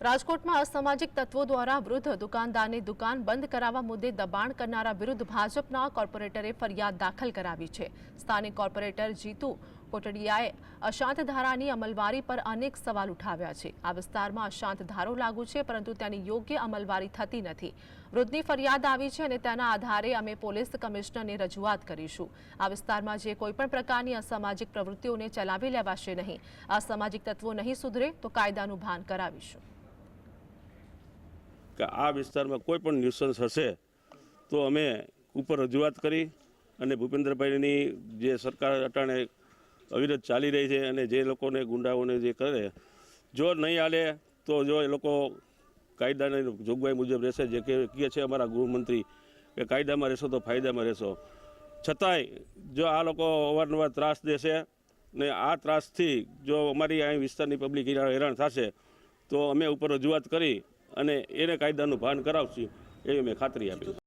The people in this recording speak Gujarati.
રાજકોટમાં અસામાજિક તત્વો દ્વારા વૃદ્ધ દુકાનદારની દુકાન બંધ કરાવવા મુદ્દે દબાણ કરનારા વિરુદ્ધ ભાજપના કોર્પોરેટરે ફરિયાદ દાખલ કરાવી છે। સ્થાનિક કોર્પોરેટર જીતુ કોટડિયાએ અશાંત ધારાની અમલવારી પર અનેક સવાલ ઉઠાવ્યા છે। આ વિસ્તારમાં અશાંત ધારો લાગુ છે, પરંતુ તેની યોગ્ય અમલવારી થતી નથી। વૃદ્ધની ફરિયાદ આવી છે અને તેના આધારે અમે પોલીસ કમિશનરને રજૂઆત કરીશું। આ વિસ્તારમાં જે કોઈપણ પ્રકારની અસામાજિક પ્રવૃત્તિઓને ચલાવી લેવાશે નહીં। અસામાજિક તત્વો નહીં સુધરે તો કાયદાનું ભાન કરાવીશું। કે આ વિસ્તારમાં કોઈ પણ ન્યુસન્સ હશે તો અમે ઉપર રજૂઆત કરી અને ભૂપેન્દ્રભાઈની જે સરકાર અટાણે અવિરત ચાલી રહી છે અને જે લોકોને ગુંડાઓને જે કરે, જો નહીં હાલે તો જો એ લોકો કાયદાની જોગવાઈ મુજબ રહેશે। જે કહે છે અમારા ગૃહમંત્રી કે કાયદામાં રહેશો તો ફાયદામાં રહેશો, છતાંય જો આ લોકો અવારનવાર ત્રાસ દેશે ને આ ત્રાસથી જો અમારી અહીં વિસ્તારની પબ્લિક હેરાન થશે તો અમે ઉપર રજૂઆત કરી અને એને કાયદાનું ભાન કરાવશું એવી મેં ખાતરી આપી।